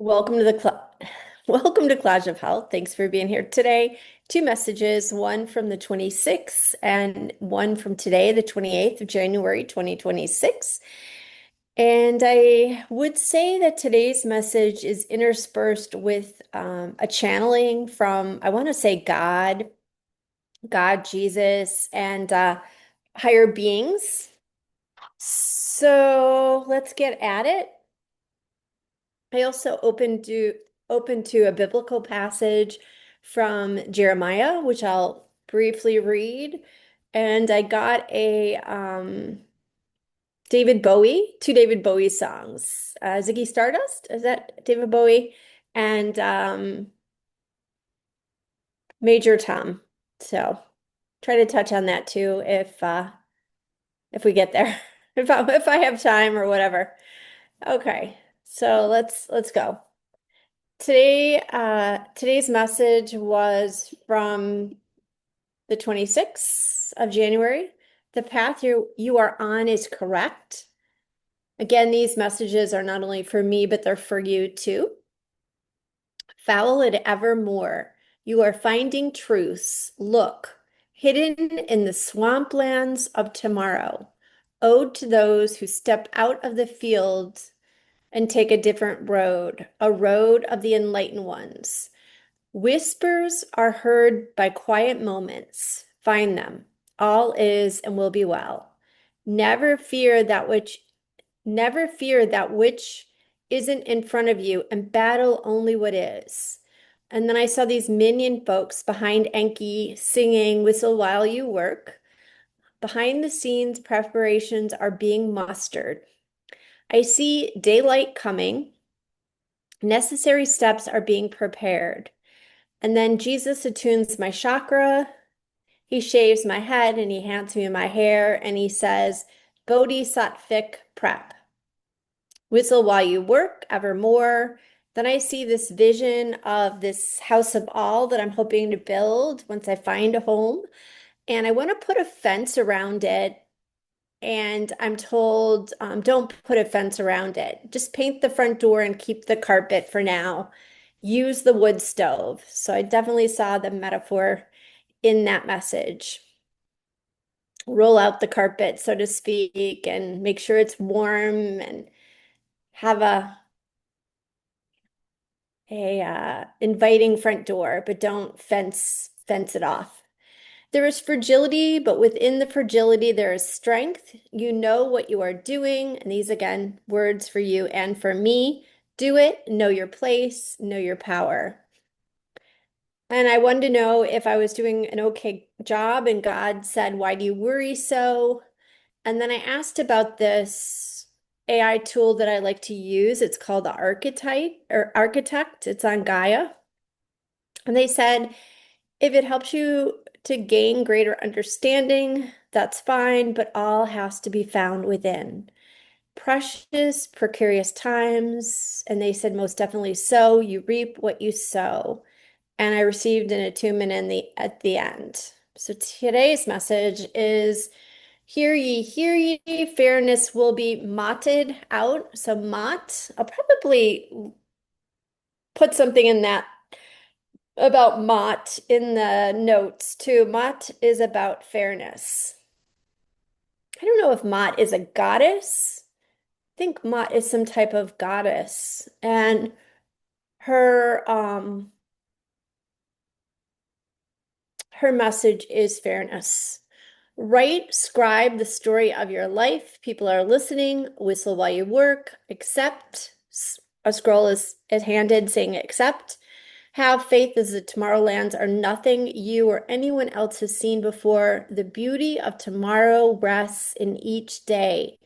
Welcome to the welcome to Clash of Health. Thanks for being here today. Two messages, one from the 26th and one from today, the 28th of January, 2026. And I would say that today's message is interspersed with a channeling from, I want to say God, Jesus, and higher beings. So let's get at it. I also open to a biblical passage from Jeremiah, which I'll briefly read. And I got a two David Bowie songs. Ziggy Stardust, is that David Bowie? And Major Tom. So try to touch on that too if we get there. If I have time or whatever. Okay. So let's go. Today's message was from the 26th of January. The path you are on is correct. Again, these messages are not only for me, but they're for you too. Foul it evermore. You are finding truths. Look, hidden in the swamplands of tomorrow. Ode to those who step out of the field and take a different road, a road of the enlightened ones. Whispers are heard by quiet moments. Find them. All is and will be well. Never fear that which never fear that which isn't in front of you and battle only what is. And then I saw these minion folks behind Enki singing Whistle While You Work. Behind the scenes preparations are being mustered. I see daylight coming. Necessary steps are being prepared. And then Jesus attunes my chakra. He shaves my head and he hands me my hair and he says, Bodhisattvic prep. Whistle while you work evermore. Then I see this vision of this house of all that I'm hoping to build once I find a home. And I want to put a fence around it. And I'm told, don't put a fence around it. Just paint the front door and keep the carpet for now. Use the wood stove. So I definitely saw the metaphor in that message. Roll out the carpet, so to speak, and make sure it's warm and have a inviting front door, but don't fence it off. There is fragility, but within the fragility, there is strength. You know what you are doing. And these, again, words for you and for me. Do it, know your place, know your power. And I wanted to know if I was doing an okay job. And God said, why do you worry so? And then I asked about this AI tool that I like to use. It's called the Archetype or Architect. It's on Gaia. And they said, if it helps you to gain greater understanding, that's fine, but all has to be found within. Precious, precarious times, and they said most definitely so. You reap what you sow. And I received an attunement at the end. So today's message is hear ye, fairness will be motted out. So mott, I'll probably put something in that about Mott in the notes too. Mott is about fairness. I don't know if Mott is a goddess. I think Mott is some type of goddess, and her her message is fairness. Write, scribe the story of your life. People are listening. Whistle while you work. Accept. A scroll is handed saying accept. Have faith as the tomorrowlands are nothing you or anyone else has seen before. The beauty of tomorrow rests in each day.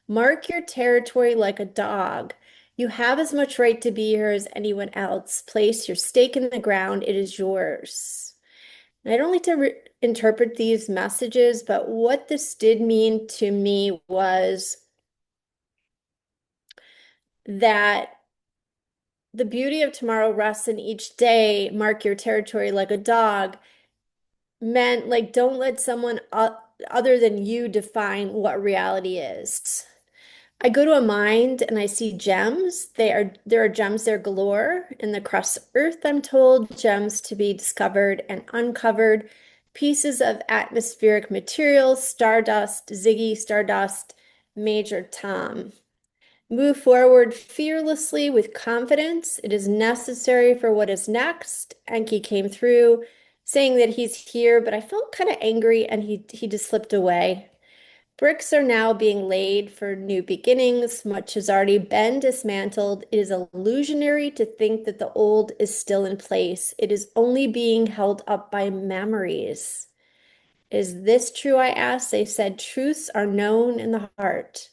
Mark your territory like a dog. You have as much right to be here as anyone else. Place your stake in the ground. It is yours. And I don't like to interpret these messages, but what this did mean to me was that the beauty of tomorrow rests in each day. Mark your territory like a dog meant like don't let someone other than you define what reality is. I go to a mine and I see gems. There are gems there galore in the crust of earth, I'm told, gems to be discovered and uncovered, pieces of atmospheric materials, stardust, Ziggy, stardust, Major Tom. Move forward fearlessly with confidence. It is necessary for what is next. Enki came through saying that he's here, but I felt kind of angry and he just slipped away. Bricks are now being laid for new beginnings. Much has already been dismantled. It is illusionary to think that the old is still in place. It is only being held up by memories. Is this true? I asked. They said truths are known in the heart.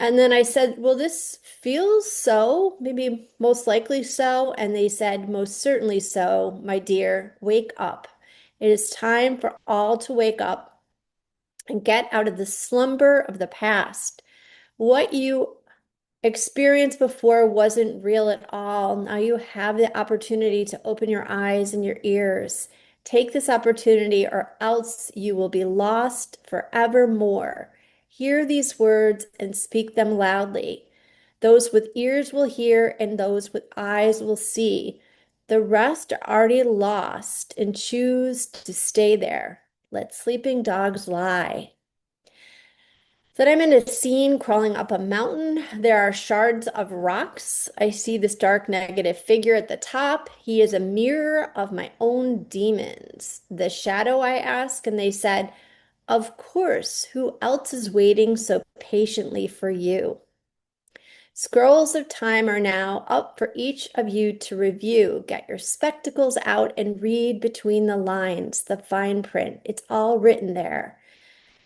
And then I said, well, this feels so, maybe most likely so. And they said, most certainly so, my dear. Wake up. It is time for all to wake up and get out of the slumber of the past. What you experienced before wasn't real at all. Now you have the opportunity to open your eyes and your ears. Take this opportunity, or else you will be lost forevermore. Hear these words and speak them loudly. Those with ears will hear, and those with eyes will see. The rest are already lost and choose to stay there. Let sleeping dogs lie. Then I'm in a scene crawling up a mountain. There are shards of rocks. I see this dark negative figure at the top. He is a mirror of my own demons. The shadow, I ask, and they said, of course, who else is waiting so patiently for you? Scrolls of time are now up for each of you to review. Get your spectacles out and read between the lines, the fine print. It's all written there.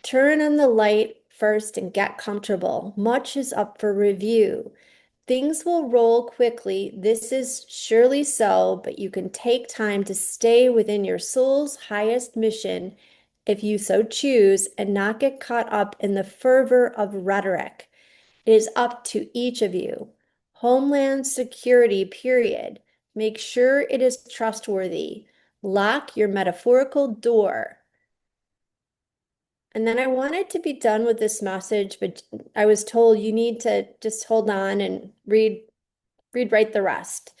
Turn on the light first and get comfortable. Much is up for review. Things will roll quickly. This is surely so, but you can take time to stay within your soul's highest mission if you so choose and not get caught up in the fervor of rhetoric. It is up to each of you. Homeland security, period. Make sure it is trustworthy. Lock your metaphorical door. And then I wanted to be done with this message, but I was told you need to just hold on and write the rest.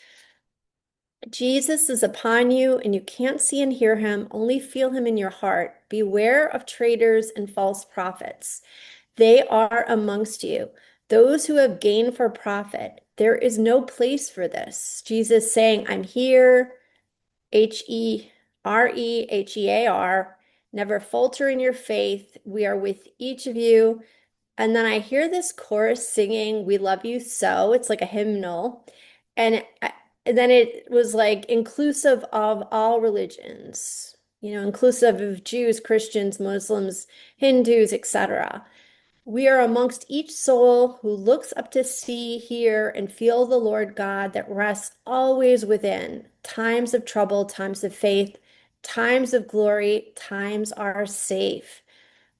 Jesus is upon you, and you can't see and hear him, only feel him in your heart. Beware of traitors and false prophets. They are amongst you, those who have gained for profit. There is no place for this. Jesus saying, I'm here, Herehear. Never falter in your faith. We are with each of you. And then I hear this chorus singing, We love you so. It's like a hymnal. And then it was like inclusive of all religions, inclusive of Jews, Christians, Muslims, Hindus, etc. We are amongst each soul who looks up to see, hear, and feel the Lord God that rests always within. Times of trouble, times of faith, times of glory, times are safe.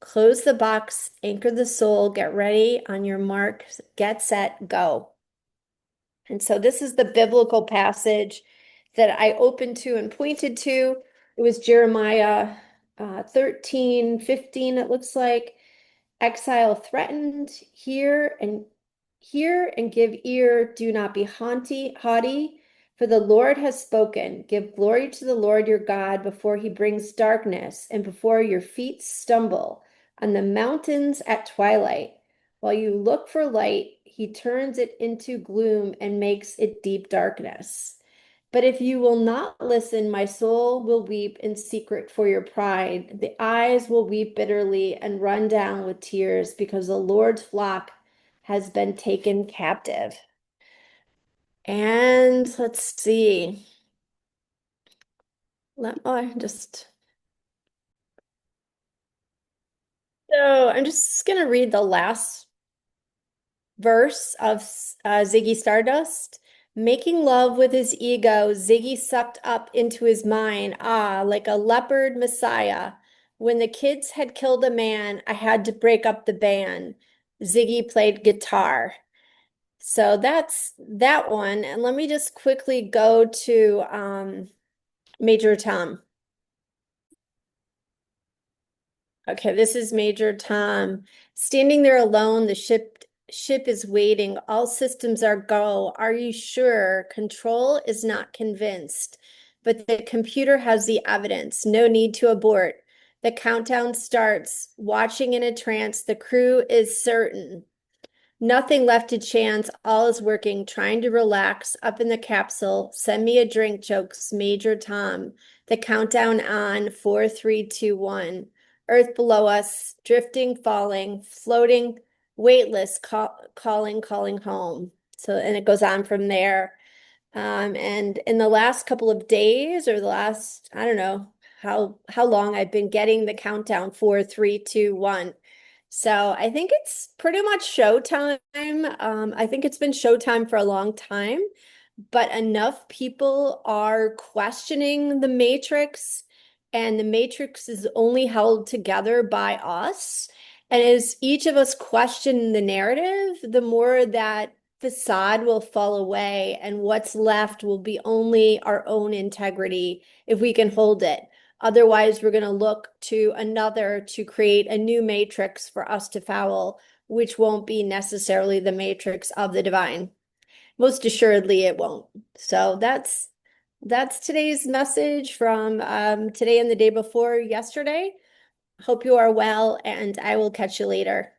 Close the box, anchor the soul, get ready on your mark, get set, go. And so this is the biblical passage that I opened to and pointed to. It was Jeremiah 13:15, it looks like. Exile threatened, hear and give ear, do not be haughty, for the Lord has spoken. Give glory to the Lord your God before he brings darkness and before your feet stumble on the mountains at twilight. While you look for light, he turns it into gloom and makes it deep darkness. But if you will not listen, my soul will weep in secret for your pride. The eyes will weep bitterly and run down with tears because the Lord's flock has been taken captive. And let's see. I just so I'm just gonna read the last verse of Ziggy Stardust. Making love with his ego, Ziggy sucked up into his mind, like a leopard messiah. When the kids had killed a man, I had to break up the band. Ziggy played guitar. So that's that one. And let me just quickly go to Major Tom. Okay, this is Major Tom. Standing there alone, the ship is waiting. All systems are go. Are you sure? Control is not convinced, but the computer has the evidence. No need to abort. The countdown starts. Watching in a trance, the crew is certain. Nothing left to chance. All is working. Trying to relax. Up in the capsule. Send me a drink, jokes Major Tom. The countdown on. 4, 3, 2, 1. Earth below us. Drifting, falling, floating, weightless, calling home. So, and it goes on from there. And in the last couple of days, or the last, I don't know how long I've been getting the countdown, 4, 3, 2, 1. So I think it's pretty much showtime. I think it's been showtime for a long time, but enough people are questioning the Matrix, and the Matrix is only held together by us. And as each of us question the narrative, the more that facade will fall away, and what's left will be only our own integrity if we can hold it. Otherwise, we're going to look to another to create a new matrix for us to follow, which won't be necessarily the matrix of the divine. Most assuredly, it won't. So that's today's message from today and the day before yesterday. Hope you are well, and I will catch you later.